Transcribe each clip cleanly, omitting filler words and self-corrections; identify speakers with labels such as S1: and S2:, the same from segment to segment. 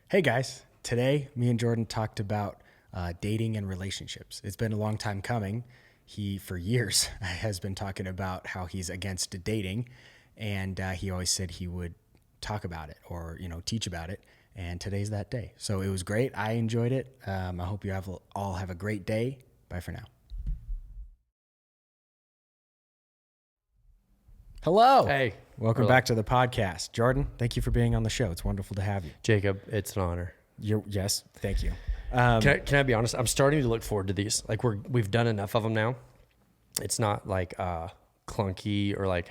S1: Hey guys, today me and Jordan talked about dating and relationships. It's been a long time coming. He, for years, has been talking about how he's against dating, and he always said he would talk about it or, teach about it. And today's that day. So it was great. I enjoyed it. I hope you all have a great day. Bye for now. Hello.
S2: Hey.
S1: Welcome back to the podcast. Jordan, thank you for being on the show. It's wonderful to have you.
S2: Jacob, it's an honor.
S1: Yes, thank you.
S2: Can I be honest? I'm starting to look forward to these. Like we've done enough of them now. It's not like clunky or like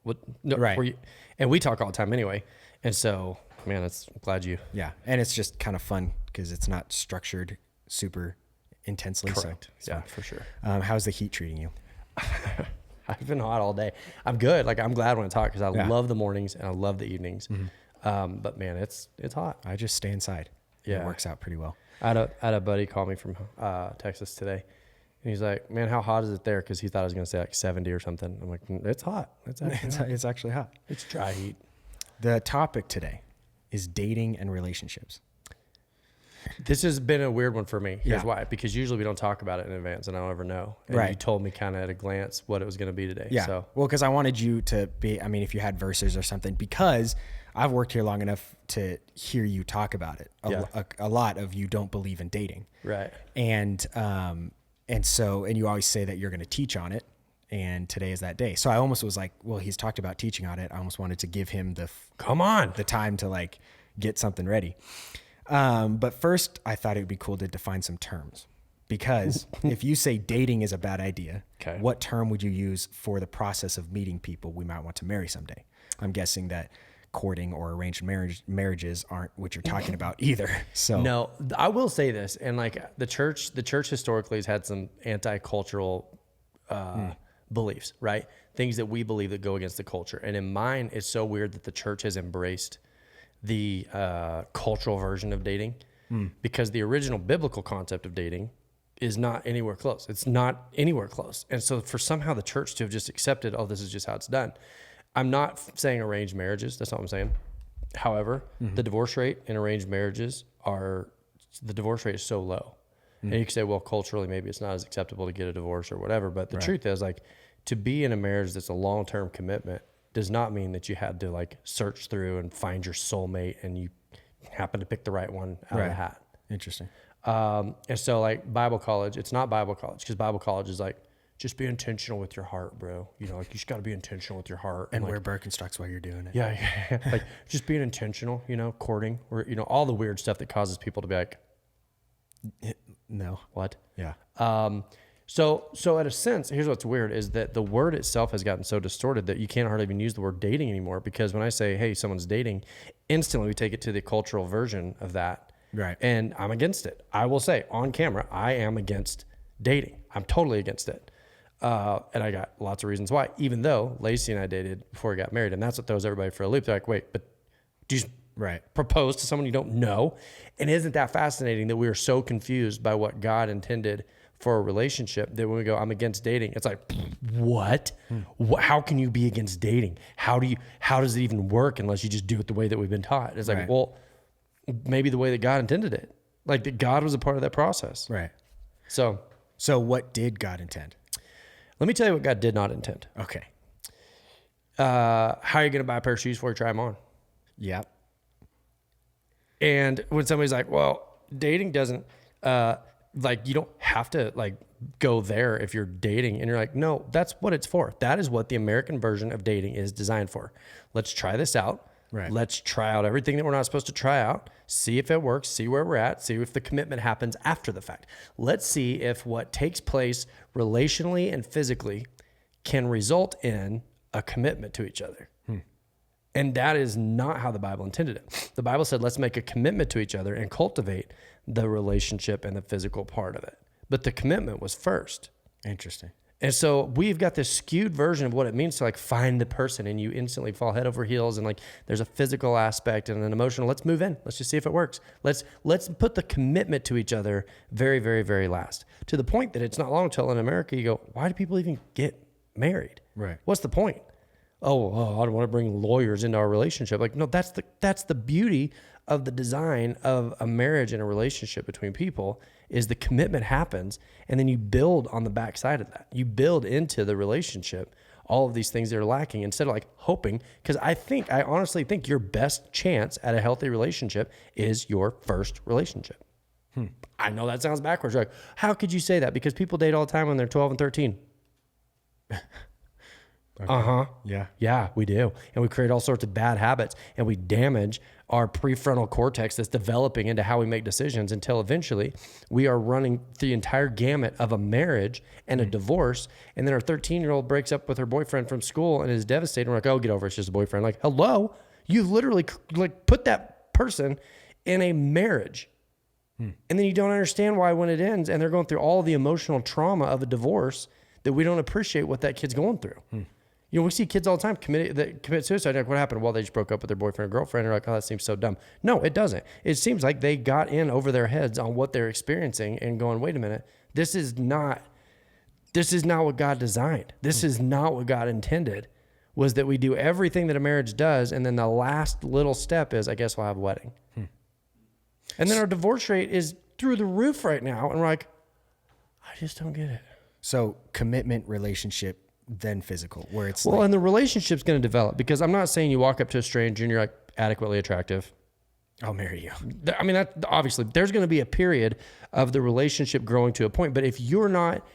S2: what no,
S1: right.
S2: And we talk all the time anyway. And so, man, I'm glad you.
S1: Yeah, and it's just kind of fun because it's not structured super intensely.
S2: Correct.
S1: So
S2: yeah, for sure.
S1: How's the heat treating you?
S2: I've been hot all day. I'm good. Like I'm glad when I talk because I love the mornings and I love the evenings. Mm-hmm. But man, it's hot.
S1: I just stay inside.
S2: Yeah,
S1: it works out pretty well.
S2: I had a buddy call me from Texas today, and he's like, "Man, how hot is it there?" Because he thought I was going to say like 70 or something. I'm like, "It's hot.
S1: It's actually hot.
S2: It's dry heat."
S1: The topic today is dating and relationships.
S2: This has been a weird one for me. Here's why. Because usually we don't talk about it in advance and I don't ever know. And you told me kind of at a glance what it was going to be today.
S1: Yeah.
S2: So.
S1: Well, because I wanted you to be, if you had verses or something, because I've worked here long enough to hear you talk about it. A lot of you don't believe in dating.
S2: Right.
S1: And you always say that you're going to teach on it. And today is that day. So I almost was like, well, he's talked about teaching on it. I almost wanted to give him the time to like get something ready. But first I thought it would be cool to define some terms, because if you say dating is a bad idea, what term would you use for the process of meeting people we might want to marry someday? I'm guessing that courting or arranged marriages aren't what you're talking about either. So
S2: no, I will say this. And like the church historically has had some anti-cultural, beliefs, right? Things that we believe that go against the culture. And in mine, it's so weird that the church has embraced the cultural version of dating, because the original biblical concept of dating is not anywhere close. It's not anywhere close. And so for somehow the church to have just accepted, oh, this is just how it's done. I'm not saying arranged marriages. That's not what I'm saying. However, the divorce rate in arranged marriages the divorce rate is so low. And you can say, well, culturally, maybe it's not as acceptable to get a divorce or whatever. But the truth is, like, to be in a marriage that's a long-term commitment does not mean that you had to like search through and find your soulmate and you happen to pick the right one out of the hat.
S1: Interesting.
S2: And so like Bible college, it's not Bible college, because Bible college is like, just be intentional with your heart, bro. Like you just got to be intentional with your heart.
S1: And
S2: like,
S1: wear Birkenstocks while you're doing it.
S2: Yeah. Like just being intentional, courting, or, all the weird stuff that causes people to be like,
S1: no.
S2: What?
S1: Yeah.
S2: So at a sense, here's what's weird is that the word itself has gotten so distorted that you can't hardly even use the word dating anymore, because when I say, hey, someone's dating, instantly we take it to the cultural version of that.
S1: Right.
S2: And I'm against it. I will say on camera, I am against dating. I'm totally against it. And I got lots of reasons why, even though Lacey and I dated before we got married, and that's what throws everybody for a loop. They're like, wait, but do you propose to someone you don't know? And isn't that fascinating that we are so confused by what God intended for a relationship that when we go, I'm against dating, it's like, what? How can you be against dating? How does it even work unless you just do it the way that we've been taught? It's like, well, maybe the way that God intended it, like that God was a part of that process.
S1: Right.
S2: So
S1: what did God intend?
S2: Let me tell you what God did not intend.
S1: Okay.
S2: How are you going to buy a pair of shoes before you try them on?
S1: Yep.
S2: And when somebody's like, well, dating doesn't, like you don't have to like go there if you're dating, and you're like, no, that's what it's for. That is what the American version of dating is designed for. Let's try this out.
S1: Right. Let's
S2: try out everything that we're not supposed to try out, see if it works, see where we're at, see if the commitment happens after the fact. Let's see if what takes place relationally and physically can result in a commitment to each other. And that is not how the Bible intended it. The Bible said, let's make a commitment to each other and cultivate the relationship and the physical part of it. But the commitment was first.
S1: Interesting.
S2: And so we've got this skewed version of what it means to like find the person, and you instantly fall head over heels, and like there's a physical aspect and an emotional. Let's move in. Let's just see if it works. Let's put the commitment to each other very, very, very last, to the point that it's not long till in America you go, why do people even get married?
S1: Right.
S2: What's the point? Oh, I don't want to bring lawyers into our relationship. Like, no, that's the beauty of the design of a marriage and a relationship between people is the commitment happens, and then you build on the backside of that. You build into the relationship all of these things that are lacking instead of like hoping, because I honestly think your best chance at a healthy relationship is your first relationship. I know that sounds backwards. You're like, how could you say that? Because people date all the time when they're 12 and 13. Okay. Yeah, we do. And we create all sorts of bad habits, and we damage our prefrontal cortex that's developing into how we make decisions until eventually we are running the entire gamut of a marriage and a divorce. And then our 13-year-old breaks up with her boyfriend from school and is devastated. We're like, oh, get over it. It's just a boyfriend. Like, hello, you've literally like put that person in a marriage. And then you don't understand why when it ends and they're going through all the emotional trauma of a divorce that we don't appreciate what that kid's going through. You know, we see kids all the time commit suicide. Like, what happened? Well, they just broke up with their boyfriend or girlfriend. They're like, oh, that seems so dumb. No, it doesn't. It seems like they got in over their heads on what they're experiencing and going, wait a minute, this is not what God designed. This is not what God intended, was that we do everything that a marriage does. And then the last little step is, I guess we'll have a wedding. And then our divorce rate is through the roof right now. And we're like, I just don't get it.
S1: So commitment, relationship, then physical, where it's
S2: and the relationship's going to develop, because I'm not saying you walk up to a stranger and you're like adequately attractive,
S1: I'll marry you.
S2: I mean, that obviously there's going to be a period of the relationship growing to a point, but if you're not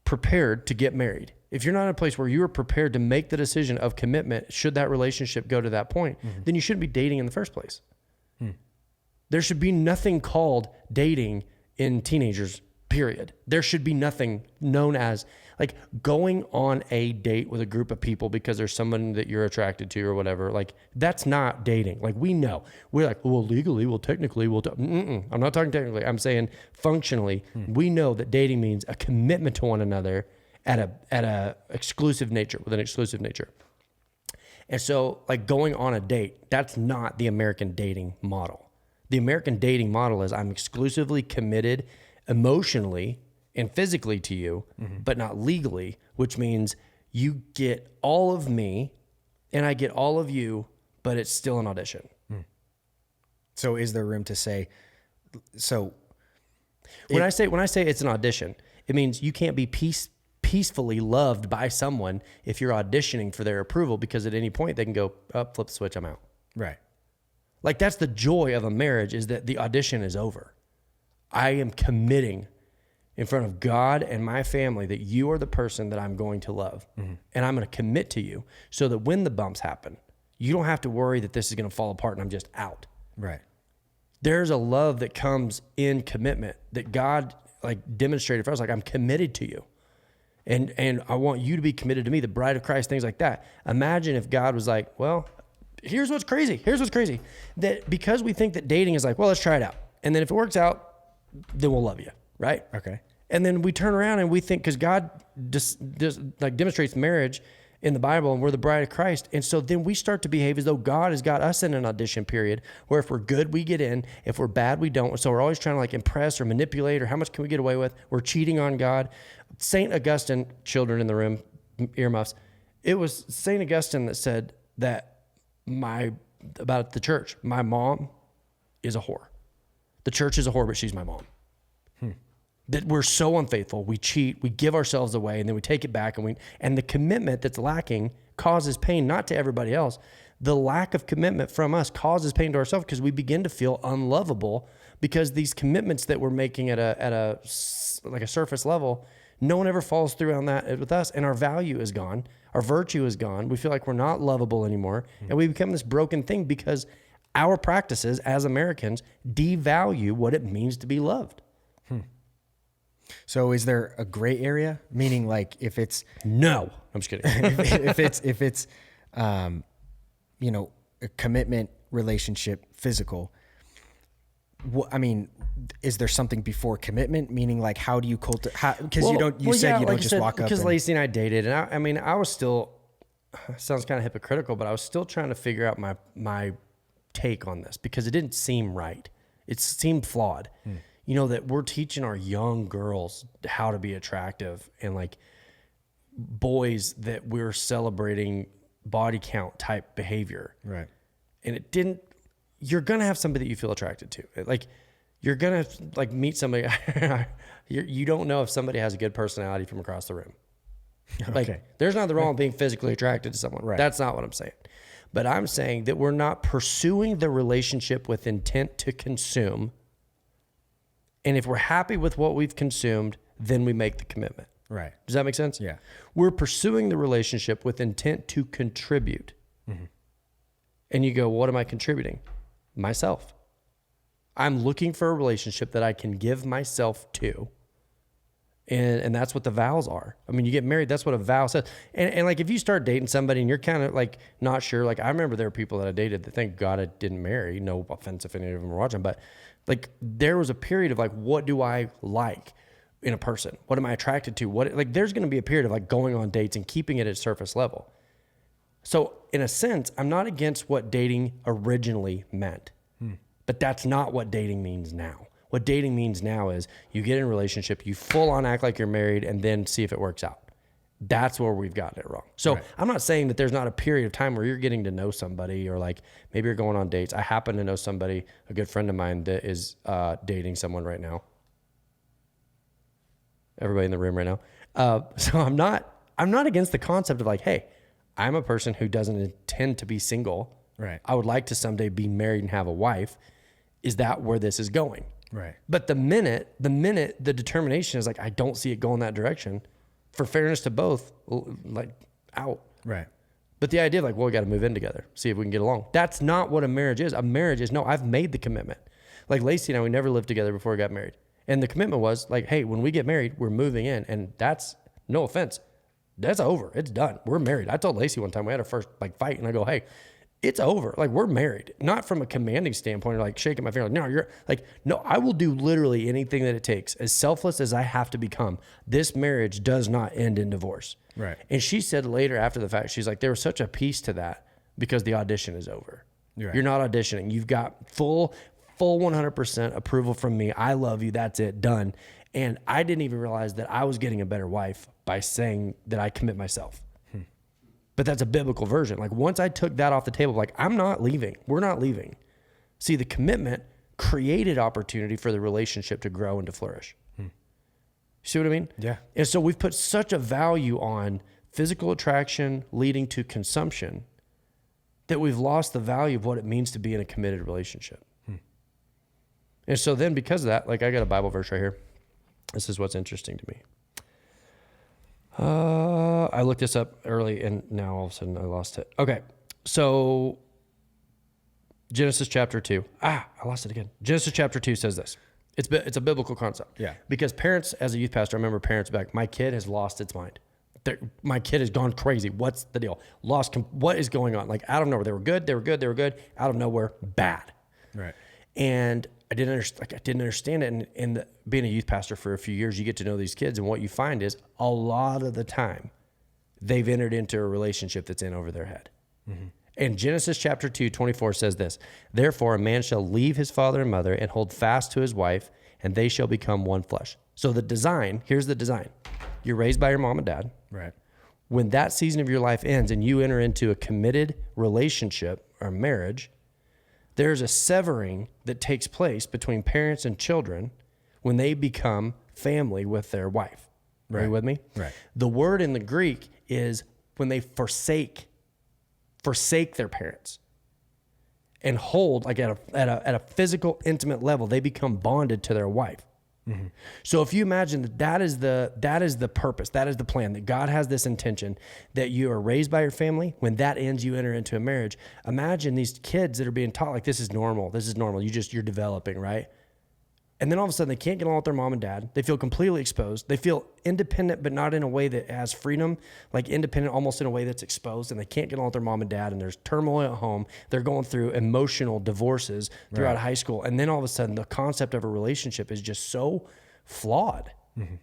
S2: prepared to get married, if you're not in a place where you are prepared to make the decision of commitment, should that relationship go to that point, then you shouldn't be dating in the first place. There should be nothing called dating in teenagers, period. There should be nothing known as like going on a date with a group of people because there's someone that you're attracted to or whatever. Like, that's not dating. Like, we know. We're like, well, legally, well, technically, I'm not talking technically. I'm saying functionally, we know that dating means a commitment to one another at a exclusive nature, with an exclusive nature. And so, like, going on a date, that's not the American dating model. The American dating model is I'm exclusively committed emotionally and physically to you, but not legally, which means you get all of me and I get all of you, but it's still an audition.
S1: So is there room to say,
S2: when I say it's an audition, it means you can't be peacefully loved by someone if you're auditioning for their approval, because at any point they can go, flip the switch, I'm out.
S1: Right.
S2: Like, that's the joy of a marriage, is that the audition is over. I am committing in front of God and my family that you are the person that I'm going to love. And I'm going to commit to you so that when the bumps happen, you don't have to worry that this is going to fall apart and I'm just out.
S1: Right.
S2: There's a love that comes in commitment that God like demonstrated for us. Like, I'm committed to you. And I want you to be committed to me, the bride of Christ, things like that. Imagine if God was like, well, here's what's crazy. That because we think that dating is like, well, let's try it out. And then if it works out, then we'll love you. Right?
S1: Okay.
S2: And then we turn around and we think, because God just like demonstrates marriage in the Bible and we're the bride of Christ. And so then we start to behave as though God has got us in an audition period where if we're good, we get in. If we're bad, we don't. So we're always trying to like impress or manipulate, or how much can we get away with? We're cheating on God. St. Augustine, children in the room, earmuffs. It was St. Augustine that said that about the church, my mom is a whore. The church is a whore, but she's my mom. That we're so unfaithful, we cheat, we give ourselves away, and then we take it back, and the commitment that's lacking causes pain, not to everybody else. The lack of commitment from us causes pain to ourselves, because we begin to feel unlovable, because these commitments that we're making at a surface level, no one ever follows through on that with us, and our value is gone, our virtue is gone. We feel like we're not lovable anymore, and we become this broken thing because our practices as Americans devalue what it means to be loved.
S1: So is there a gray area? Meaning, like, if it's
S2: no, I'm just kidding.
S1: if it's a commitment, relationship, physical. I mean, is there something before commitment? Meaning, like, how do you cultivate? Because you don't just walk up.
S2: Because Lacey and I dated, and I was still, sounds kind of hypocritical, but I was still trying to figure out my take on this, because it didn't seem right. It seemed flawed. You know, that we're teaching our young girls how to be attractive, and like boys that we're celebrating body count type behavior.
S1: Right.
S2: And it didn't, you're going to have somebody that you feel attracted to. Like, you're going to like meet somebody. You don't know if somebody has a good personality from across the room. Like, there's nothing wrong with being physically attracted to someone. Right. That's not what I'm saying. But I'm saying that we're not pursuing the relationship with intent to consume. And if we're happy with what we've consumed, then we make the commitment.
S1: Right.
S2: Does that make sense?
S1: Yeah.
S2: We're pursuing the relationship with intent to contribute. Mm-hmm. And you go, what am I contributing? Myself. I'm looking for a relationship that I can give myself to. And that's what the vows are. I mean, you get married, that's what a vow says. And like, if you start dating somebody and you're kind of like not sure, like I remember there were people that I dated that thank God I didn't marry. No offense if any of them are watching, but like there was a period of like, what do I like in a person? What am I attracted to? Like there's going to be a period of like going on dates and keeping it at surface level. So in a sense, I'm not against what dating originally meant, but that's not what dating means now. What dating means now is you get in a relationship, you full on act like you're married and then see if it works out. That's where we've gotten it wrong. So right. I'm not saying that there's not a period of time where you're getting to know somebody or like maybe you're going on dates. I happen to know somebody, a good friend of mine that is dating someone right now. Everybody in the room right now. So I'm not against the concept of like, hey, I'm a person who doesn't intend to be single.
S1: Right.
S2: I would like to someday be married and have a wife. Is that where this is going?
S1: Right.
S2: But the minute the determination is like, I don't see it going that direction, for fairness to both, like out.
S1: Right.
S2: But the idea of like, well, we got to move in together, see if we can get along. That's not what a marriage is. A marriage is, no, I've made the commitment. Like Lacey and I, we never lived together before we got married. And the commitment was like, hey, when we get married, we're moving in. And that's, no offense, that's over. It's done. We're married. I told Lacey one time, we had our first like fight and I go, hey, it's over. Like we're married, not from a commanding standpoint or like shaking my finger. Like, no, you're like, no, I will do literally anything that it takes. As selfless as I have to become, this marriage does not end in divorce.
S1: Right.
S2: And she said later after the fact, she's like, there was such a peace to that because the audition is over. Right. You're not auditioning. You've got full 100% approval from me. I love you. That's it. Done. And I didn't even realize that I was getting a better wife by saying that I commit myself. But that's a biblical version. Like once I took that off the table, like I'm not leaving. We're not leaving. See, the commitment created opportunity for the relationship to grow and to flourish. See what I mean?
S1: Yeah.
S2: And so we've put such a value on physical attraction leading to consumption that we've lost the value of what it means to be in a committed relationship. And so then because of that, like I got a Bible verse right here. This is what's interesting to me. I looked this up early and now all of a sudden I lost it. Okay. So Genesis chapter 2. I lost it again. Genesis chapter 2 says this. It's a biblical concept.
S1: Yeah.
S2: Because parents, as a youth pastor, I remember parents back, my kid has lost its mind. My kid has gone crazy. What's the deal? What is going on? Like out of nowhere. They were good. Out of nowhere, bad.
S1: Right.
S2: And I didn't understand it. And being a youth pastor for a few years, you get to know these kids. And what you find is a lot of the time they've entered into a relationship that's in over their head. Mm-hmm. And Genesis chapter 2:24 says this, therefore a man shall leave his father and mother and hold fast to his wife, and they shall become one flesh. So here's the design. You're raised by your mom and dad.
S1: Right.
S2: When that season of your life ends and you enter into a committed relationship or marriage, there's a severing that takes place between parents and children when they become family with their wife. Are you with me?
S1: Right.
S2: The word in the Greek is when they forsake their parents and hold like at a physical, intimate level, they become bonded to their wife. Mm-hmm. So if you imagine that is the purpose, that is the plan, that God has this intention that you are raised by your family. When that ends, you enter into a marriage. Imagine these kids that are being taught like this is normal. You're developing, right? And then all of a sudden they can't get along with their mom and dad. They feel completely exposed. They feel independent, but not in a way that has freedom, like independent almost in a way that's exposed, and they can't get along with their mom and dad, and there's turmoil at home. They're going through emotional divorces throughout high school. And then all of a sudden the concept of a relationship is just so flawed. Mm-hmm.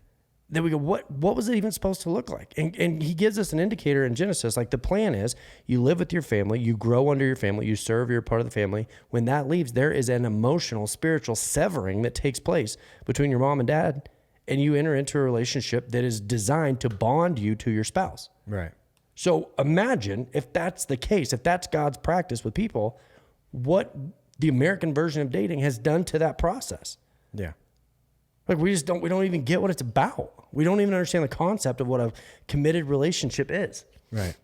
S2: Then we go, what was it even supposed to look like? And he gives us an indicator in Genesis. Like the plan is you live with your family, you grow under your family, you serve, you're a part of the family. When that leaves, there is an emotional, spiritual severing that takes place between your mom and dad, and you enter into a relationship that is designed to bond you to your spouse.
S1: Right.
S2: So imagine if that's the case, if that's God's practice with people, what the American version of dating has done to that process.
S1: Yeah.
S2: Like we don't even get what it's about. We don't even understand the concept of what a committed relationship is.
S1: Right.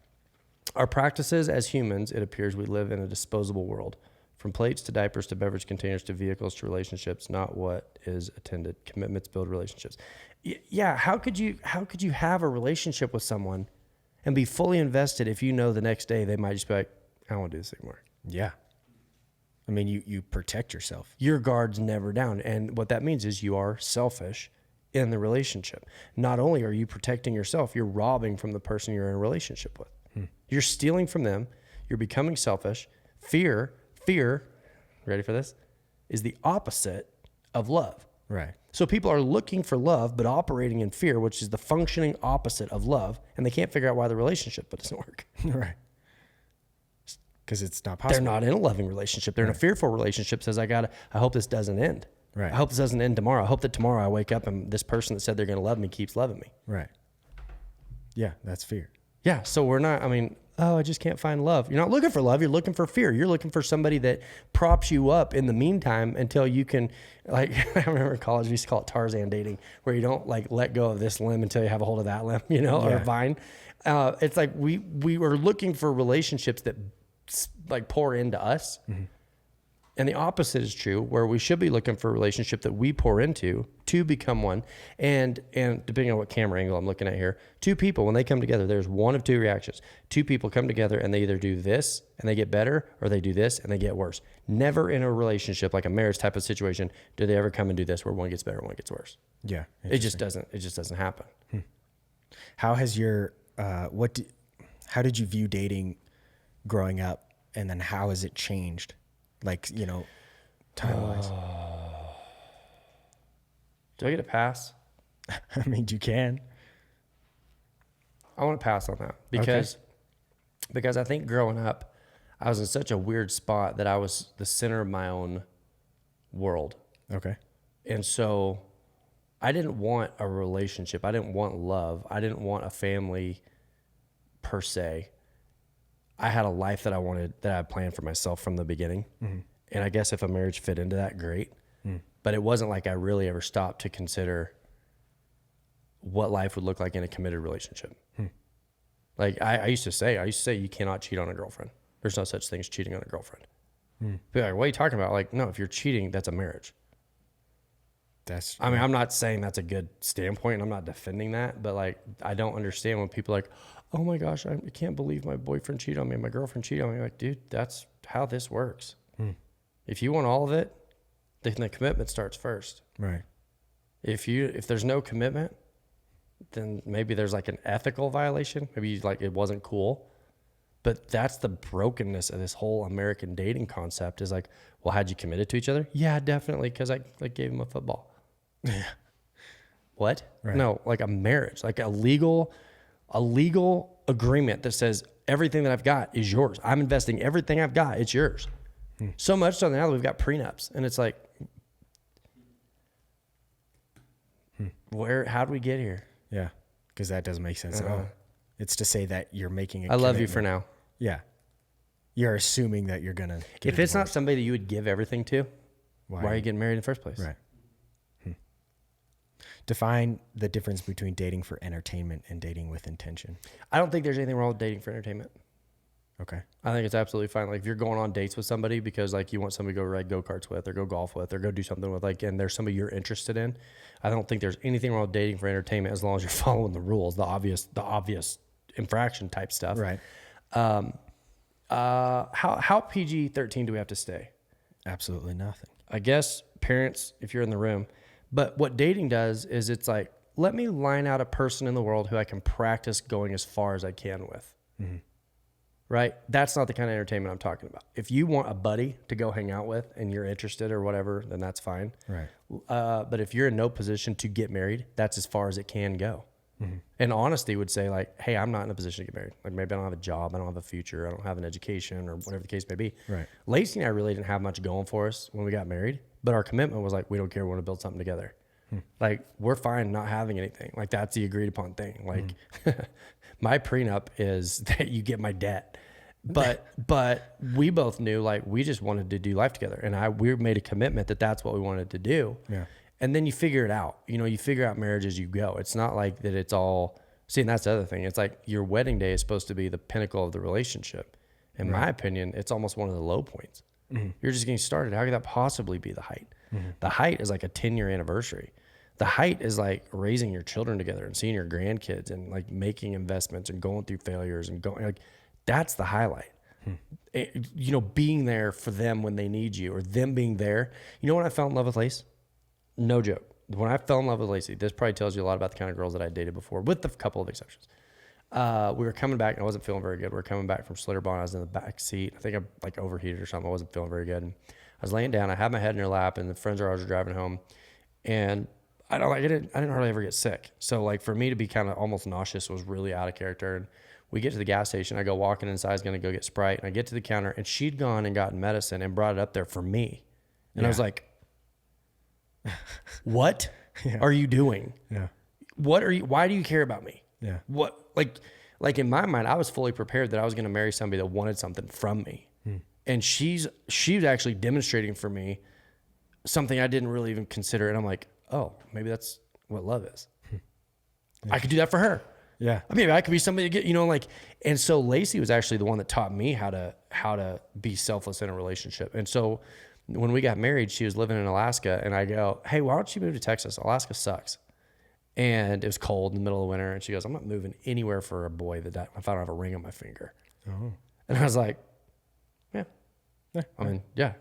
S2: Our practices as humans, it appears we live in a disposable world. From plates to diapers to beverage containers to vehicles to relationships, not what is attended. Commitments build relationships. Yeah, how could you have a relationship with someone and be fully invested if you know the next day they might just be like, I don't want to do this anymore.
S1: Yeah. I mean, you protect yourself.
S2: Your guard's never down. And what that means is you are selfish in the relationship. Not only are you protecting yourself, you're robbing from the person you're in a relationship with. You're stealing from them. You're becoming selfish. Fear, ready for this, is the opposite of love.
S1: Right.
S2: So people are looking for love, but operating in fear, which is the functioning opposite of love. And they can't figure out why the relationship doesn't work.
S1: Right. Because it's not possible.
S2: They're not in a loving relationship. They're in a fearful relationship. Says, I hope this doesn't end.
S1: Right.
S2: I hope this doesn't end tomorrow. I hope that tomorrow I wake up and this person that said they're going to love me keeps loving me.
S1: Right. Yeah, that's fear.
S2: Yeah. So we're not, I just can't find love. You're not looking for love. You're looking for fear. You're looking for somebody that props you up in the meantime until you can, like, I remember in college, we used to call it Tarzan dating, where you don't like let go of this limb until you have a hold of that limb, or a vine. It's like we were looking for relationships that like pour into us. Mm-hmm. And the opposite is true, where we should be looking for a relationship that we pour into to become one. And depending on what camera angle I'm looking at here, two people, when they come together, there's one of two reactions. Two people come together and they either do this and they get better, or they do this and they get worse. Never in a relationship, like a marriage type of situation, do they ever come and do this where one gets better, one gets worse.
S1: Yeah.
S2: It just doesn't happen.
S1: How has your, how did you view dating growing up? And then how has it changed? Like, time-wise.
S2: Do I get a pass?
S1: I mean, you can.
S2: I want to pass on that because I think growing up, I was in such a weird spot that I was the center of my own world.
S1: Okay.
S2: And so I didn't want a relationship. I didn't want love. I didn't want a family per se. I had a life that I planned for myself from the beginning. Mm-hmm. And I guess if a marriage fit into that, great. Mm. But it wasn't like I really ever stopped to consider what life would look like in a committed relationship. Hmm. Like I used to say you cannot cheat on a girlfriend. There's no such thing as cheating on a girlfriend. Hmm. Be like, what are you talking about? Like, no, if you're cheating, that's a marriage. I'm not saying that's a good standpoint, and I'm not defending that, but like, I don't understand when people are like, oh my gosh, I can't believe my boyfriend cheated on me, my girlfriend cheated on me. Like, dude, that's how this works. Hmm. If you want all of it, then the commitment starts first.
S1: Right.
S2: If there's no commitment, then maybe there's like an ethical violation. Maybe like it wasn't cool. But that's the brokenness of this whole American dating concept is like, well, had you committed to each other? Yeah, definitely, because I gave him a football. Yeah. What? Right. No, like a marriage, like a legal agreement that says everything that I've got is yours. I'm investing everything I've got. It's yours. Hmm. So much so now that we've got prenups, and it's like, how do we get here?
S1: Yeah, because that doesn't make sense at all. It's to say that you're making
S2: I love you for now.
S1: Yeah. You're assuming that you're going to
S2: If it's not somebody that you would give everything to, why are you getting married in the first place?
S1: Right. Define the difference between dating for entertainment and dating with intention.
S2: I don't think there's anything wrong with dating for entertainment.
S1: Okay.
S2: I think it's absolutely fine. Like if you're going on dates with somebody because like you want somebody to go ride go-karts with or go golf with or go do something with, like, and there's somebody you're interested in, I don't think there's anything wrong with dating for entertainment as long as you're following the rules, the obvious infraction type stuff.
S1: Right.
S2: How PG-13 do we have to stay?
S1: Absolutely nothing.
S2: I guess parents, if you're in the room. But what dating does is it's like, let me line out a person in the world who I can practice going as far as I can with. Mm-hmm. Right? That's not the kind of entertainment I'm talking about. If you want a buddy to go hang out with and you're interested or whatever, then that's fine.
S1: Right.
S2: But if you're in no position to get married, that's as far as it can go. Mm-hmm. And honesty would say like, hey, I'm not in a position to get married. Like maybe I don't have a job. I don't have a future. I don't have an education or whatever the case may be.
S1: Right.
S2: Lacey and I really didn't have much going for us when we got married, but our commitment was like, we don't care. We want to build something together. Like we're fine not having anything. Like that's the agreed upon thing. Like my prenup is that you get my debt But we both knew like we just wanted to do life together, and we made a commitment that that's what we wanted to do.
S1: Yeah.
S2: And then you figure it out. You figure out marriage as you go. It's not like that it's all, see, and that's the other thing. It's like your wedding day is supposed to be the pinnacle of the relationship. In my opinion, it's almost one of the low points. Mm-hmm. You're just getting started. How could that possibly be the height? Mm-hmm. The height is like a 10-year anniversary. The height is like raising your children together and seeing your grandkids and like making investments and going through failures and going like, that's the highlight. Being there for them when they need you, or them being there. You know when I fell in love with Lace? No joke. When I fell in love with Lacey, this probably tells you a lot about the kind of girls that I dated before, with a couple of exceptions. We were coming back, and I wasn't feeling very good. We were coming back from Slitterbond. I was in the back seat. I think I like overheated or something. I wasn't feeling very good. And I was laying down. I had my head in her lap, and the friends of ours were driving home. And I didn't hardly ever get sick. So like for me to be kind of almost nauseous was really out of character. And we get to the gas station. I go walking inside. I was going to go get Sprite. And I get to the counter, and she'd gone and gotten medicine and brought it up there for me. And I was like, what are you doing? Yeah. Why do you care about me?
S1: Yeah.
S2: What, like in my mind, I was fully prepared that I was going to marry somebody that wanted something from me. And she was actually demonstrating for me something I didn't really even consider. And I'm like, oh, maybe that's what love is. I could do that for her.
S1: Yeah.
S2: I mean, I could be somebody to get, and so Lacey was actually the one that taught me how to be selfless in a relationship. And so when we got married, she was living in Alaska, and I go, hey, why don't you move to Texas? Alaska sucks. And it was cold in the middle of winter. And she goes, I'm not moving anywhere for a boy if I don't have a ring on my finger. Oh. And I was like, yeah. I mean, yeah,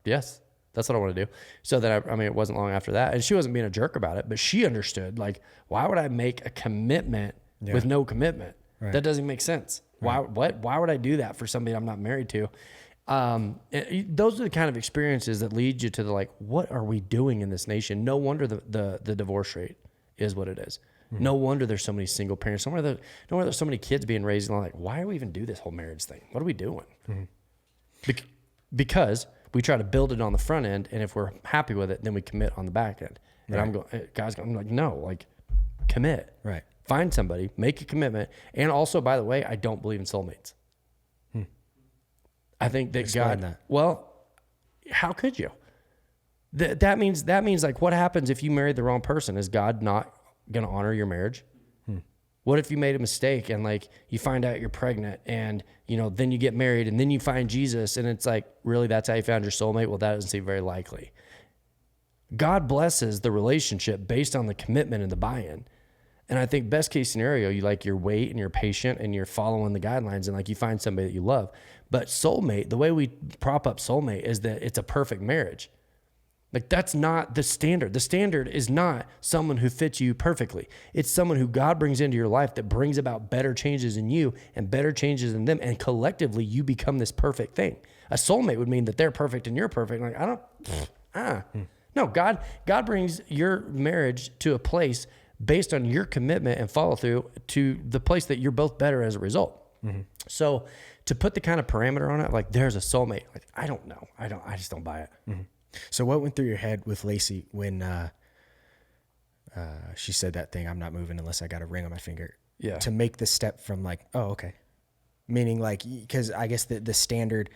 S2: yes, that's what I want to do. So then, it wasn't long after that. And she wasn't being a jerk about it, but she understood, like, why would I make a commitment with no commitment? Right. That doesn't make sense. Right. Why would I do that for somebody I'm not married to? Those are the kind of experiences that lead you to the, like, what are we doing in this nation? No wonder the divorce rate is what it is. Mm-hmm. No wonder there's so many single parents. No wonder there's so many kids being raised, and I'm like, why do we even do this whole marriage thing? What are we doing? Mm-hmm. Because we try to build it on the front end, and if we're happy with it, then we commit on the back end. And I'm like, no, like, commit.
S1: Right.
S2: Find somebody, make a commitment. And also, by the way, I don't believe in soulmates. I think that
S1: Explain that.
S2: Well, how could you? That means like, what happens if you married the wrong person? Is God not going to honor your marriage? What if you made a mistake and like you find out you're pregnant and then you get married and then you find Jesus and it's like, really, that's how you found your soulmate? Well, that doesn't seem very likely. God blesses the relationship based on the commitment and the buy-in. And I think best case scenario, you wait and you're patient and you're following the guidelines and like you find somebody that you love. But soulmate, the way we prop up soulmate is that it's a perfect marriage. Like, that's not the standard. The standard is not someone who fits you perfectly. It's someone who God brings into your life that brings about better changes in you and better changes in them. And collectively, you become this perfect thing. A soulmate would mean that they're perfect and you're perfect. Like, No, God brings your marriage to a place based on your commitment and follow through to the place that you're both better as a result. Mm-hmm. So to put the kind of parameter on it, like there's a soulmate, like, I don't know. I just don't buy it.
S1: Mm-hmm. So what went through your head with Lacey when she said that thing, I'm not moving unless I got a ring on my finger?
S2: Yeah.
S1: To make the step from like, oh, okay. Meaning like, because I guess the standard,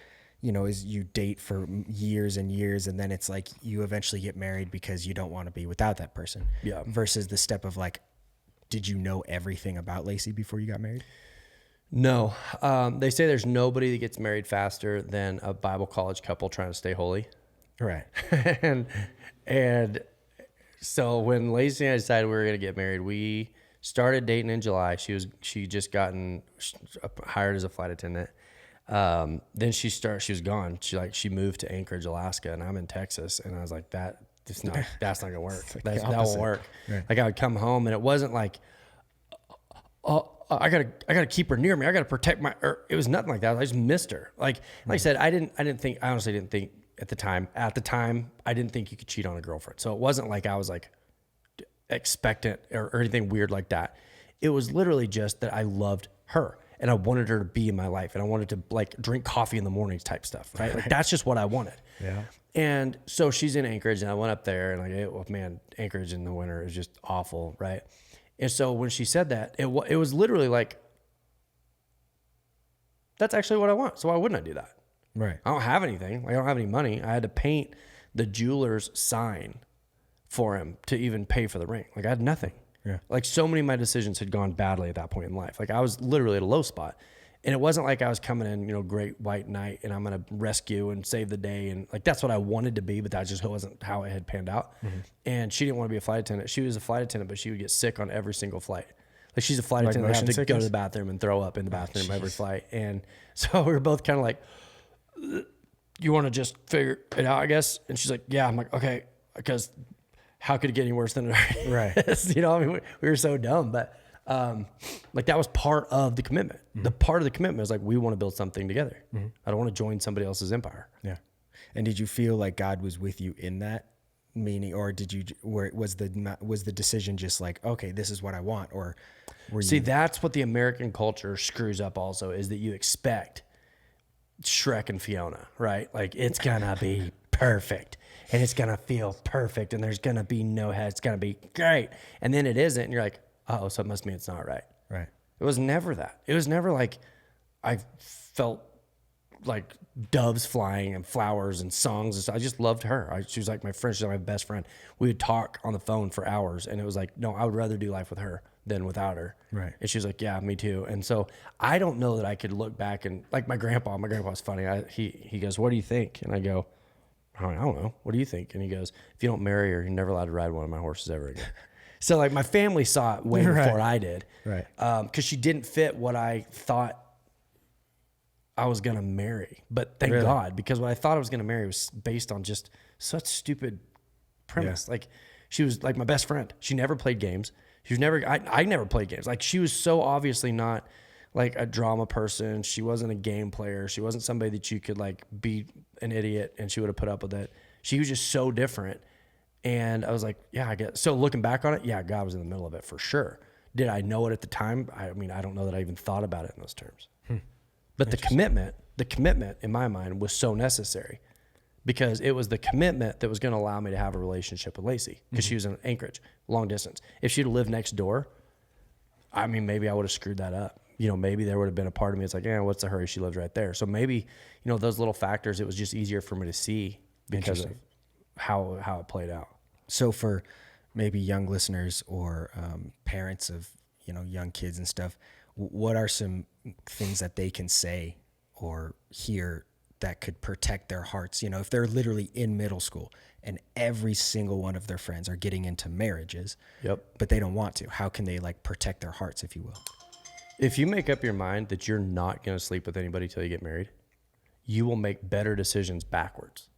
S1: is you date for years and years, and then it's like you eventually get married because you don't want to be without that person.
S2: Yeah.
S1: Versus the step of like, did you know everything about Lacey before you got married?
S2: No. They say there's nobody that gets married faster than a Bible college couple trying to stay holy.
S1: Right.
S2: and so when Lacey and I decided we were going to get married, we started dating in July. She just gotten hired as a flight attendant. Then she was gone. She moved to Anchorage, Alaska, and I'm in Texas. And I was like, that's not gonna work. That won't work. Right. Like, I would come home and it wasn't like, I gotta keep her near me. I gotta protect it was nothing like that. I just missed her. Like I said, I honestly didn't think at the time, I didn't think you could cheat on a girlfriend. So it wasn't like I was like expectant or anything weird like that. It was literally just that I loved her and I wanted her to be in my life and I wanted to like drink coffee in the mornings type stuff, right? Like, that's just what I wanted.
S1: Yeah.
S2: And so she's in Anchorage and I went up there and like, man, Anchorage in the winter is just awful, right? And so when she said that, it was literally like, That's actually what I want. So why wouldn't I do that?
S1: Right.
S2: I don't have anything. I don't have any money. I had to paint the jeweler's sign for him to even pay for the ring. Like I had nothing.
S1: Yeah.
S2: Like so many of my decisions had gone badly at that point in life. Like I was literally at a low spot. And it wasn't like I was coming in, great white knight and I'm going to rescue and save the day. And like, that's what I wanted to be, but that just wasn't how it had panned out. Mm-hmm. And she didn't want to be a flight attendant. She was a flight attendant, but she would get sick on every single flight. Like she's a flight attendant that had to go to the bathroom and throw up in the bathroom every flight. And so we were both kind of like, you want to just figure it out, I guess? And she's like, yeah. I'm like, okay, because how could it get any worse than it already is? I mean, we were so dumb, but like that was part of the commitment. Mm-hmm. The part of the commitment was like, we want to build something together. Mm-hmm. I don't want to join somebody else's empire.
S1: Yeah. And did you feel like God was with you in that meaning, or was the decision just like, okay, this is what I want? Or
S2: that's what the American culture screws up also, is that you expect Shrek and Fiona, right? Like it's gonna be perfect and it's gonna feel perfect and there's gonna be no head. It's gonna be great. And then it isn't. And you're like, oh, so it must mean it's not right.
S1: Right.
S2: It was never that. It was never like I felt like doves flying and flowers and songs and stuff. I just loved her. She was like my friend. She's like my best friend. We would talk on the phone for hours and it was like, no, I would rather do life with her than without her.
S1: Right.
S2: And she was like, yeah, me too. And so I don't know that I could look back and like my grandpa's funny. He goes, what do you think? And I go, I don't know. What do you think? And he goes, if you don't marry her, you're never allowed to ride one of my horses ever again. So like my family saw it way before I did.
S1: Right.
S2: Cause she didn't fit what I thought I was going to marry, but thank God, because what I thought I was going to marry was based on just such stupid premise. Yeah. Like she was like my best friend. She never played games. She was never, I never played games. Like she was so obviously not like a drama person. She wasn't a game player. She wasn't somebody that you could like be an idiot and she would have put up with it. She was just so different. And I was like, yeah, I guess. So looking back on it, yeah, God was in the middle of it for sure. Did I know it at the time? I mean, I don't know that I even thought about it in those terms. But the commitment in my mind was so necessary because it was the commitment that was going to allow me to have a relationship with Lacey because she was in Anchorage, long distance. If she'd lived next door, I mean, maybe I would have screwed that up. Maybe there would have been a part of me that's like, yeah, what's the hurry? She lived right there. So maybe, those little factors, it was just easier for me to see because of how it played out.
S1: So for maybe young listeners or parents of, young kids and stuff, what are some things that they can say or hear that could protect their hearts? If they're literally in middle school and every single one of their friends are getting into marriages, but they don't want to, how can they like protect their hearts, if you will?
S2: If you make up your mind that you're not going to sleep with anybody till you get married, you will make better decisions backwards.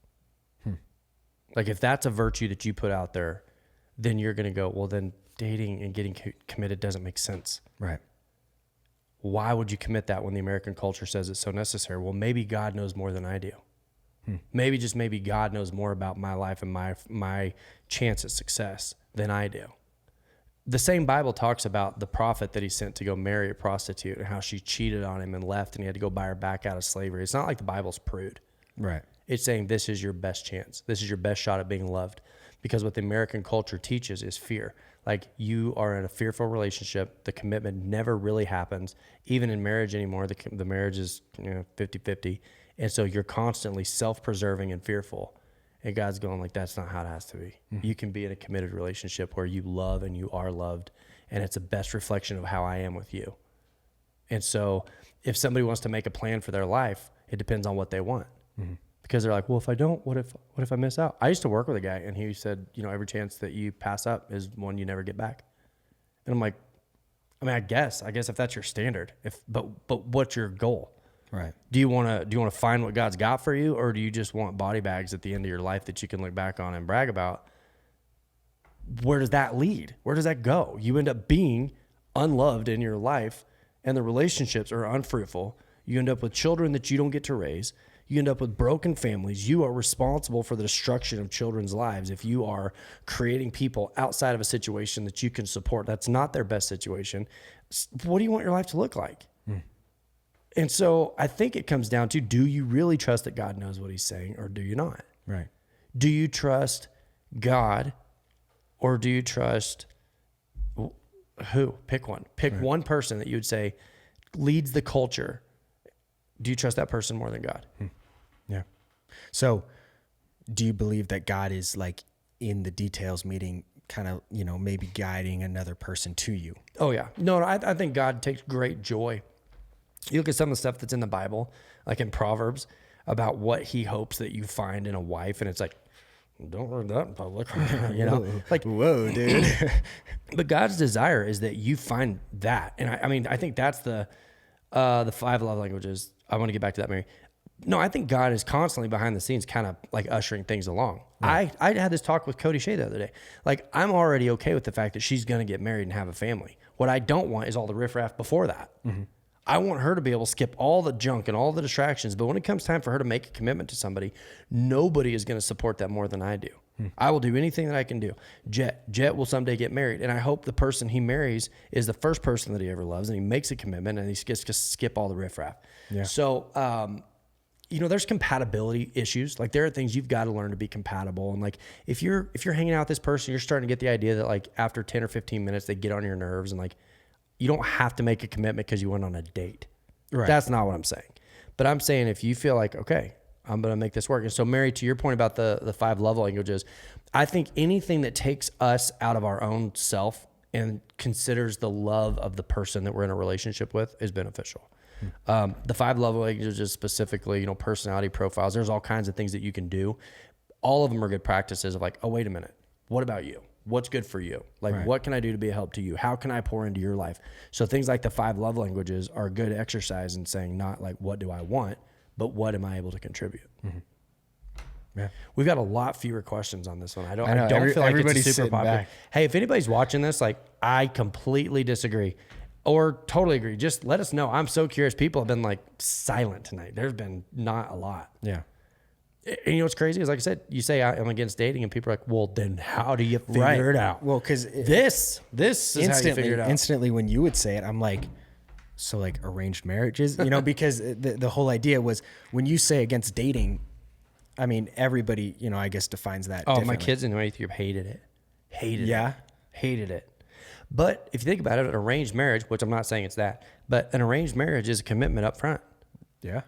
S2: Like if that's a virtue that you put out there, then you're going to go, well, then dating and getting committed doesn't make sense.
S1: Right.
S2: Why would you commit that when the American culture says it's so necessary? Well, maybe God knows more than I do. Maybe God knows more about my life and my chance at success than I do. The same Bible talks about the prophet that he sent to go marry a prostitute and how she cheated on him and left and he had to go buy her back out of slavery. It's not like the Bible's prude.
S1: Right.
S2: It's saying this is your best chance. This is your best shot at being loved. Because what the American culture teaches is fear. Like you are in a fearful relationship. The commitment never really happens. Even in marriage anymore, the marriage is 50-50. And so you're constantly self-preserving and fearful. And God's going like, that's not how it has to be. Mm-hmm. You can be in a committed relationship where you love and you are loved. And it's the best reflection of how I am with you. And so if somebody wants to make a plan for their life, it depends on what they want. Mm-hmm. Because they're like, well, if I don't, what if I miss out? I used to work with a guy and he said, every chance that you pass up is one you never get back. And I'm like, I guess if that's your standard, but what's your goal?
S1: Right.
S2: Do you want to find what God's got for you, or do you just want body bags at the end of your life that you can look back on and brag about? Where does that lead? Where does that go? You end up being unloved in your life and the relationships are unfruitful. You end up with children that you don't get to raise. You end up with broken families. You are responsible for the destruction of children's lives if you are creating people outside of a situation that you can support. That's not their best situation. What do you want your life to look like? And so I think it comes down to, do you really trust that God knows what he's saying, or do you not?
S1: Right.
S2: Do you trust God, or do you trust who? Pick one. Pick one person that you would say leads the culture do you trust that person more than God?
S1: Yeah. So do you believe that God is like in the details, meeting kind of, maybe guiding another person to you?
S2: Oh yeah. No, I think God takes great joy. You look at some of the stuff that's in the Bible, like in Proverbs, about what he hopes that you find in a wife. And it's like, don't read that in public, like,
S1: whoa, dude.
S2: But God's desire is that you find that. And I think that's the 5 love languages. I want to get back to that, Mary. No, I think God is constantly behind the scenes, kind of like ushering things along. Right. I had this talk with Cody Shea the other day. Like, I'm already okay with the fact that she's going to get married and have a family. What I don't want is all the riffraff before that. Mm-hmm. I want her to be able to skip all the junk and all the distractions. But when it comes time for her to make a commitment to somebody, nobody is going to support that more than I do. I will do anything that I can do. Jet will someday get married. And I hope the person he marries is the first person that he ever loves, and he makes a commitment, and he gets to skip all the riffraff. Yeah. So, there's compatibility issues. Like, there are things you've got to learn to be compatible. And like, if you're hanging out with this person, you're starting to get the idea that like after 10 or 15 minutes, they get on your nerves, and like, you don't have to make a commitment because you went on a date. Right. That's not what I'm saying. But I'm saying if you feel like, okay, I'm going to make this work. And so, Mary, to your point about the 5 love languages, I think anything that takes us out of our own self and considers the love of the person that we're in a relationship with is beneficial. The 5 love languages specifically, personality profiles, there's all kinds of things that you can do. All of them are good practices of like, oh, wait a minute. What about you? What's good for you? Like, right. What can I do to be a help to you? How can I pour into your life? So things like the 5 love languages are a good exercise in saying not like, what do I want, but what am I able to contribute? Mm-hmm. Yeah. We've got a lot fewer questions on this one. I don't feel like it's super popular. Back. Hey, if anybody's watching this, like, I completely disagree or totally agree. Just let us know. I'm so curious. People have been like silent tonight. There's been not a lot.
S1: Yeah.
S2: And what's crazy is, like I said, you say I'm against dating, and people are like, well, then how do you figure it out?
S1: Well, because
S2: this is how you figure it out.
S1: Instantly, when you would say it, I'm like, so like arranged marriages, because the whole idea was when you say against dating, I mean, everybody, I guess defines that differently.
S2: My kids in 8th year hated it. Hated it. But if you think about it, an arranged marriage, which I'm not saying it's that, but an arranged marriage is a commitment up front.
S1: Yeah.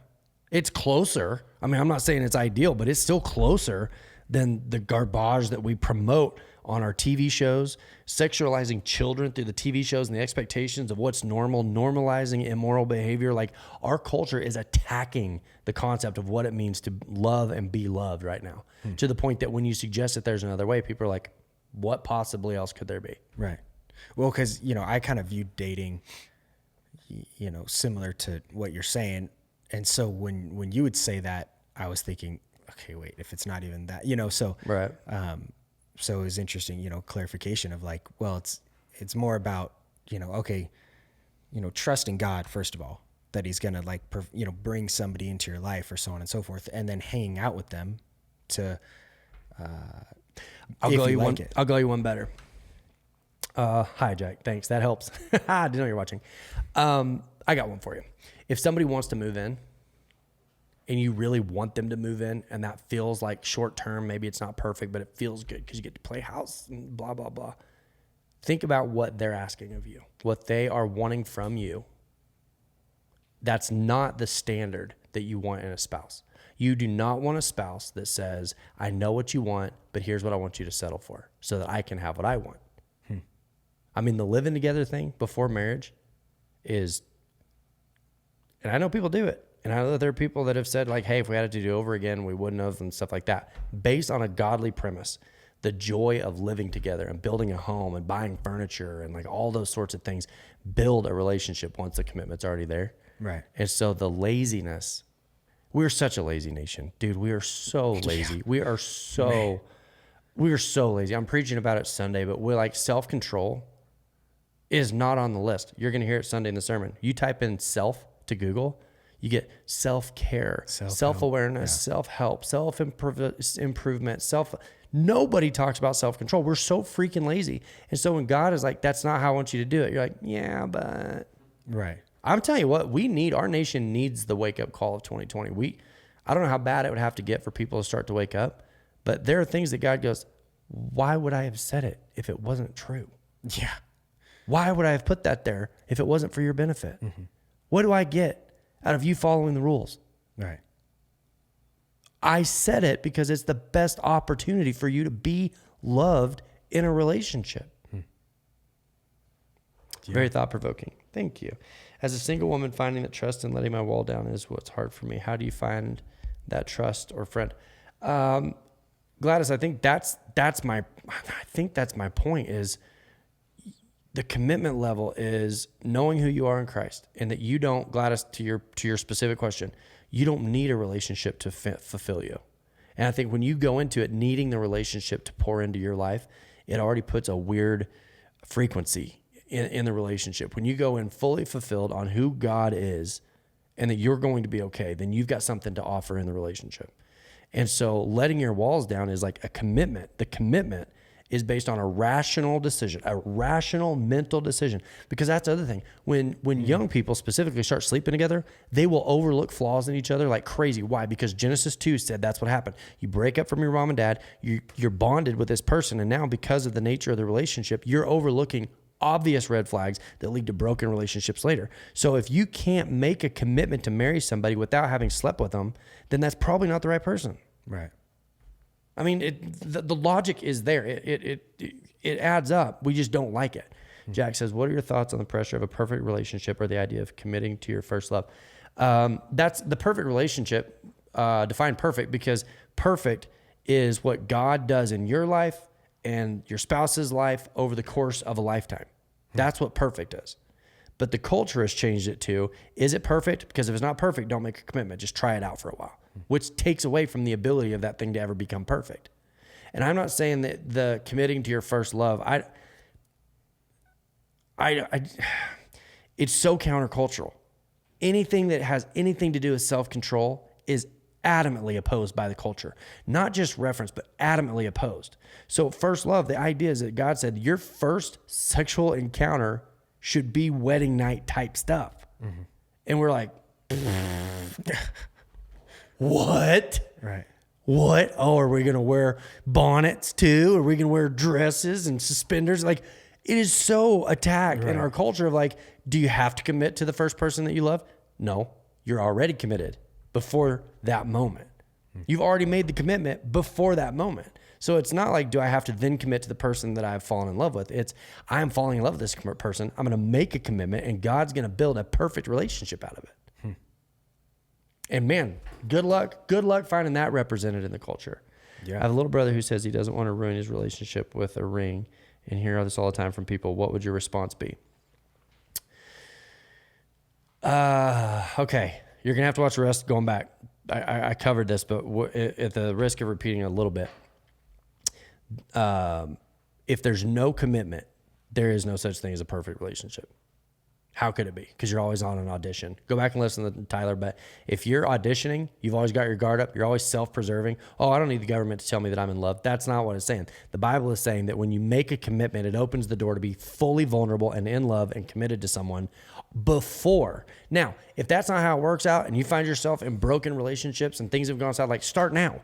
S2: It's closer. I mean, I'm not saying it's ideal, but it's still closer than the garbage that we promote on our TV shows, sexualizing children through the TV shows and the expectations of what's normal, normalizing immoral behavior. Like, our culture is attacking the concept of what it means to love and be loved right now, to the point that when you suggest that there's another way, people are like, what possibly else could there be?
S1: Right. Well, because, I kind of view dating, similar to what you're saying. And so when you would say that, I was thinking, okay, wait, if it's not even that, so,
S2: right.
S1: So it was interesting, clarification of like, well, it's more about, trusting God, first of all, that he's going to like, bring somebody into your life or so on and so forth. And then hanging out with them to,
S2: I'll go you one better. Hi, Jack. Thanks. That helps. I didn't know you're watching. I got one for you. If somebody wants to move in and you really want them to move in, and that feels like short term, maybe it's not perfect, but it feels good because you get to play house and blah, blah, blah. Think about what they're asking of you, what they are wanting from you. That's not the standard that you want in a spouse. You do not want a spouse that says, I know what you want, but here's what I want you to settle for so that I can have what I want. I mean, the living together thing before marriage is, and I know people do it. And I know that there are people that have said like, hey, if we had it to do over again, we wouldn't have, and stuff like that. Based on a godly premise, the joy of living together and building a home and buying furniture and like all those sorts of things build a relationship once the commitment's already there.
S1: Right.
S2: And so the laziness, we're such a lazy nation, dude. We are so lazy. Yeah. We are so lazy. I'm preaching about it Sunday, but we're like, self-control is not on the list. You're going to hear it Sunday in the sermon. You type in self to Google, you get self-care, self-awareness, self-help, self-improvement, nobody talks about self-control. We're so freaking lazy. And so when God is like, that's not how I want you to do it, you're like, yeah, but.
S1: Right.
S2: I'm telling you what, our nation needs the wake-up call of 2020. I don't know how bad it would have to get for people to start to wake up, but there are things that God goes, why would I have said it if it wasn't true?
S1: Yeah.
S2: Why would I have put that there if it wasn't for your benefit? Mm-hmm. What do I get out of you following the rules.
S1: Right.
S2: I said it because it's the best opportunity for you to be loved in a relationship. Yeah. Very thought-provoking. Thank you. As a single woman, finding that trust and letting my wall down is what's hard for me. How do you find that trust or friend? Gladys, I think that's my point is the commitment level is knowing who you are in Christ, and that you don't, Gladys, to your specific question, you don't need a relationship to fulfill you. And I think when you go into it needing the relationship to pour into your life, it already puts a weird frequency in the relationship. When you go in fully fulfilled on who God is and that you're going to be okay, then you've got something to offer in the relationship. And so letting your walls down is like a commitment. The commitment is based on a rational decision, a rational mental decision. Because that's the other thing. When young people specifically start sleeping together, they will overlook flaws in each other like crazy. Why? Because Genesis 2 said that's what happened. You break up from your mom and dad, you're bonded with this person, and now because of the nature of the relationship, you're overlooking obvious red flags that lead to broken relationships later. So if you can't make a commitment to marry somebody without having slept with them, then that's probably not the right person.
S1: Right.
S2: I mean, the logic is there. It adds up. We just don't like it. Jack says, what are your thoughts on the pressure of a perfect relationship or the idea of committing to your first love? That's the perfect relationship, define perfect, because perfect is what God does in your life and your spouse's life over the course of a lifetime. That's what perfect is. But the culture has changed it to, is it perfect? Because if it's not perfect, don't make a commitment. Just try it out for a while, which takes away from the ability of that thing to ever become perfect. And I'm not saying that the committing to your first love, it's so countercultural. Anything that has anything to do with self-control is adamantly opposed by the culture. Not just referenced, but adamantly opposed. So first love, the idea is that God said your first sexual encounter should be wedding night type stuff. Mm-hmm. And we're like, what?
S1: Right.
S2: What? Oh, are we going to wear bonnets too? Are we going to wear dresses and suspenders? Like, it is so attacked in our culture of like, do you have to commit to the first person that you love? No, you're already committed before that moment. You've already made the commitment before that moment. So it's not like, do I have to then commit to the person that I've fallen in love with? It's, I am falling in love with this person. I'm going to make a commitment, and God's going to build a perfect relationship out of it. And man, good luck finding that represented in the culture. Yeah. I have a little brother who says he doesn't want to ruin his relationship with a ring, and hear this all the time from people. What would your response be? Okay. You're going to have to watch the rest going back. I covered this, but at the risk of repeating a little bit, if there's no commitment, there is no such thing as a perfect relationship. How could it be? Because you're always on an audition. Go back and listen to Tyler, but if you're auditioning, you've always got your guard up. You're always self-preserving. Oh, I don't need the government to tell me that I'm in love. That's not what it's saying. The Bible is saying that when you make a commitment, it opens the door to be fully vulnerable and in love and committed to someone before. Now, if that's not how it works out and you find yourself in broken relationships and things have gone south, like start now.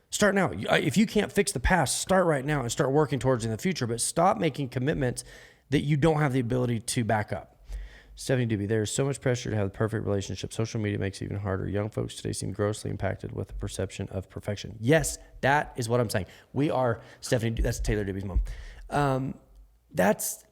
S2: Start now. If you can't fix the past, start right now and start working towards in the future, but stop making commitments that you don't have the ability to back up. Stephanie Doobie, there's so much pressure to have the perfect relationship. Social media makes it even harder. Young folks today seem grossly impacted with the perception of perfection. Yes, that is what I'm saying. We are, Stephanie, that's Taylor Doobie's mom. That's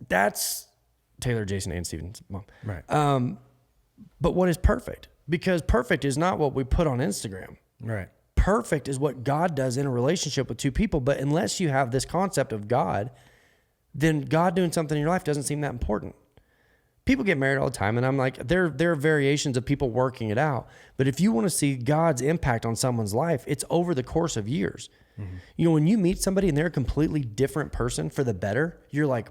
S2: Taylor, Jason, and Steven's mom.
S1: Right.
S2: But what is perfect? Because perfect is not what we put on Instagram.
S1: Right.
S2: Perfect is what God does in a relationship with two people. But unless you have this concept of God, then God doing something in your life doesn't seem that important. People get married all the time, and I'm like, there are variations of people working it out. But if you want to see God's impact on someone's life, it's over the course of years. Mm-hmm. You know, when you meet somebody and they're a completely different person for the better, you're like,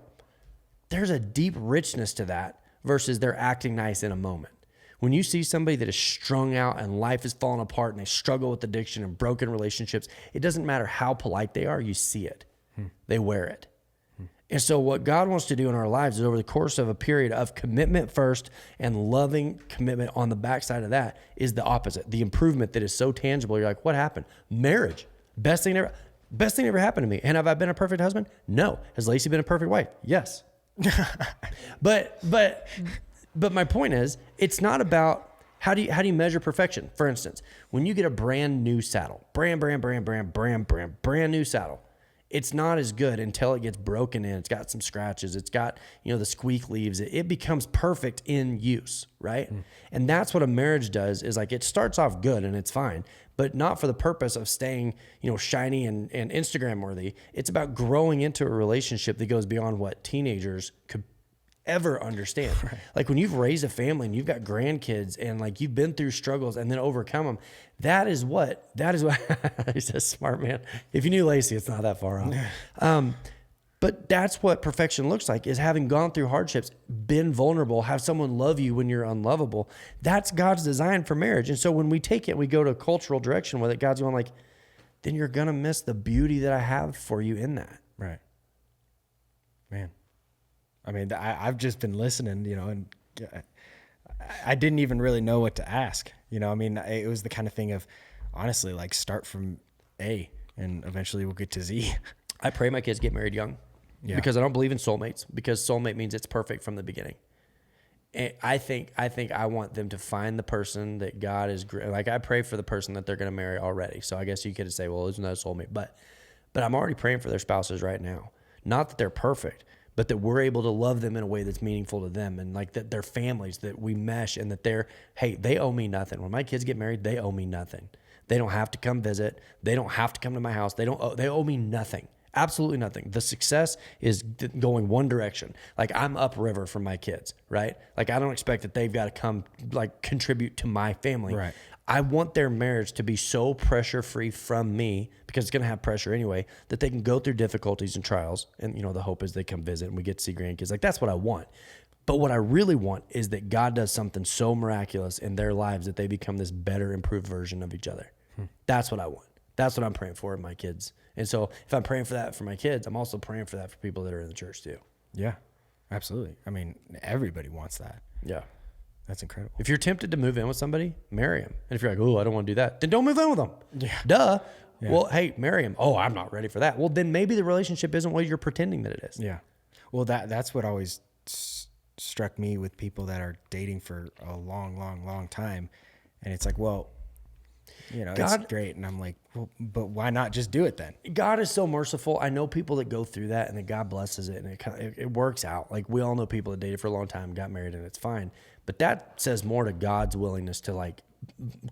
S2: there's a deep richness to that versus they're acting nice in a moment. When you see somebody that is strung out and life is falling apart and they struggle with addiction and broken relationships, it doesn't matter how polite they are, you see it. They wear it. And so what God wants to do in our lives is over the course of a period of commitment first and loving commitment on the backside of that is the opposite. The improvement that is so tangible. You're like, what happened? Marriage. Best thing ever happened to me. And have I been a perfect husband? No. Has Lacey been a perfect wife? Yes. But my point is, it's not about How do you measure perfection? For instance, when you get a brand new saddle, brand new saddle, it's not as good until it gets broken in. It's got some scratches. It's got, the squeak leaves. It becomes perfect in use, right? And that's what a marriage does, is like it starts off good and it's fine, but not for the purpose of staying, shiny and Instagram worthy. It's about growing into a relationship that goes beyond what teenagers could ever understand. Right. Like when you've raised a family and you've got grandkids and like you've been through struggles and then overcome them, that is what he's a smart man. If you knew Lacey, it's not that far off. But that's what perfection looks like, is having gone through hardships, been vulnerable, have someone love you when you're unlovable. That's God's design for marriage. And so when we take it, we go to a cultural direction with it. God's going like, then you're going to miss the beauty that I have for you in that.
S1: Right. Man. I mean, I've just been listening, and I didn't even really know what to ask. I mean, it was the kind of thing of, honestly, like start from A and eventually we'll get to Z.
S2: I pray my kids get married young because I don't believe in soulmates, because soulmate means it's perfect from the beginning. And I think I want them to find the person that God is, like I pray for the person that they're going to marry already. So I guess you could say, well, isn't that a soulmate? But I'm already praying for their spouses right now. Not that they're perfect, but that we're able to love them in a way that's meaningful to them, and like that their families, that we mesh, and that they owe me nothing. When my kids get married, they owe me nothing. They don't have to come visit. They don't have to come to my house. They owe me nothing. Absolutely nothing. The success is going one direction. Like I'm upriver from my kids, right? Like I don't expect that they've got to come like contribute to my family.
S1: Right.
S2: I want their marriage to be so pressure-free from me, because it's going to have pressure anyway, that they can go through difficulties and trials. And, the hope is they come visit and we get to see grandkids. Like, that's what I want. But what I really want is that God does something so miraculous in their lives that they become this better, improved version of each other. That's what I want. That's what I'm praying for in my kids. And so if I'm praying for that for my kids, I'm also praying for that for people that are in the church too.
S1: Yeah, absolutely. I mean, everybody wants that.
S2: Yeah.
S1: That's incredible.
S2: If you're tempted to move in with somebody, marry him. And if you're like, oh, I don't want to do that, then don't move in with them.
S1: Yeah.
S2: Duh.
S1: Yeah.
S2: Well, hey, marry him. Oh, I'm not ready for that. Well, then maybe the relationship isn't what you're pretending that it is.
S1: Yeah. Well, that's what always struck me with people that are dating for a long time. And it's like, well, it's great. And I'm like, well, but why not just do it then?
S2: God is so merciful. I know people that go through that and that God blesses it and it works out. Like we all know people that dated for a long time, got married, and it's fine. But that says more to God's willingness to like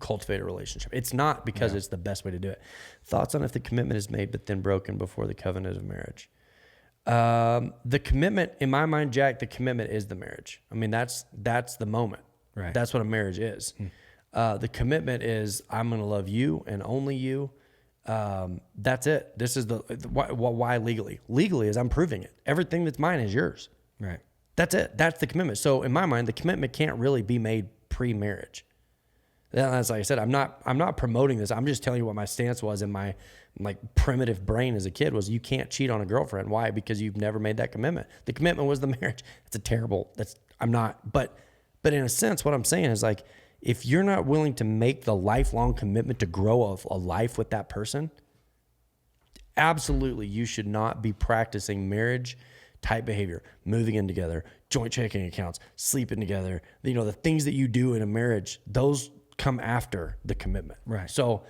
S2: cultivate a relationship. It's not because it's the best way to do it. Thoughts on if the commitment is made but then broken before the covenant of marriage? The commitment, in my mind, Jack, the commitment is the marriage. I mean, that's the moment.
S1: Right.
S2: That's what a marriage is. The commitment is, I'm going to love you and only you. That's it. This is why legally. Legally is I'm proving it. Everything that's mine is yours.
S1: Right.
S2: That's it. That's the commitment. So in my mind, the commitment can't really be made pre-marriage. As like I said, I'm not promoting this. I'm just telling you what my stance was in my like primitive brain as a kid was, you can't cheat on a girlfriend. Why? Because you've never made that commitment. The commitment was the marriage. But in a sense, what I'm saying is like, if you're not willing to make the lifelong commitment to grow a life with that person, absolutely you should not be practicing marriage type behavior, moving in together, joint checking accounts, sleeping together. The things that you do in a marriage, those come after the commitment.
S1: Right.
S2: So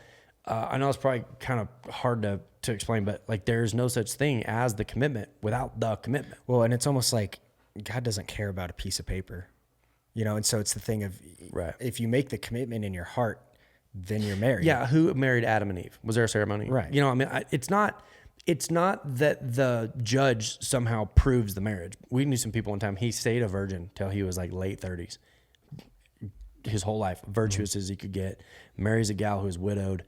S2: I know it's probably kind of hard to explain, but like there's no such thing as the commitment without the commitment.
S1: Well, and it's almost like God doesn't care about a piece of paper, and so it's the thing of,
S2: right,
S1: if you make the commitment in your heart, then you're married.
S2: Yeah. Who married Adam and Eve? Was there a ceremony?
S1: Right.
S2: It's not that the judge somehow proves the marriage. We knew some people one time, he stayed a virgin till he was like late 30s. His whole life, virtuous as he could get, marries a gal who was widowed,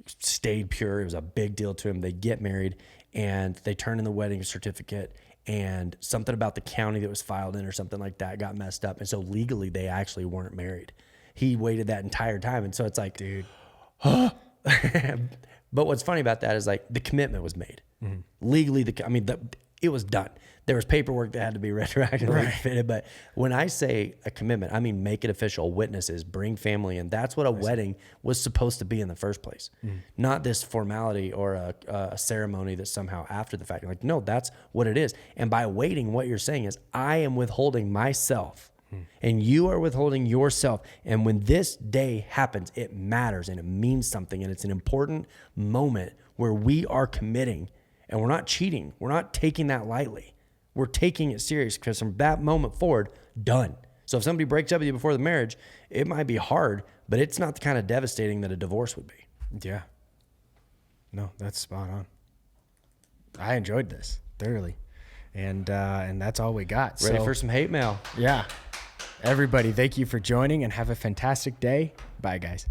S2: stayed pure. It was a big deal to him. They get married and they turn in the wedding certificate, and something about the county that was filed in or something like that got messed up. And so legally they actually weren't married. He waited that entire time. And so it's like, dude, but what's funny about that is like the commitment was made. Mm-hmm. Legally, it was done. There was paperwork that had to be retroactively fitted. But when I say a commitment, I mean make it official. Witnesses, bring family in. That's what a wedding was supposed to be in the first place. Mm-hmm. Not this formality or a ceremony that's somehow after the fact. Like, no, that's what it is. And by waiting, what you're saying is I am withholding myself And you are withholding yourself. And when this day happens, it matters and it means something. And it's an important moment where we are committing and we're not cheating. We're not taking that lightly. We're taking it serious because from that moment forward, done. So if somebody breaks up with you before the marriage, it might be hard, but it's not the kind of devastating that a divorce would be.
S1: Yeah. No, that's spot on. I enjoyed this thoroughly. And that's all we got.
S2: Ready for some hate mail.
S1: Yeah. Everybody, thank you for joining and have a fantastic day. Bye, guys.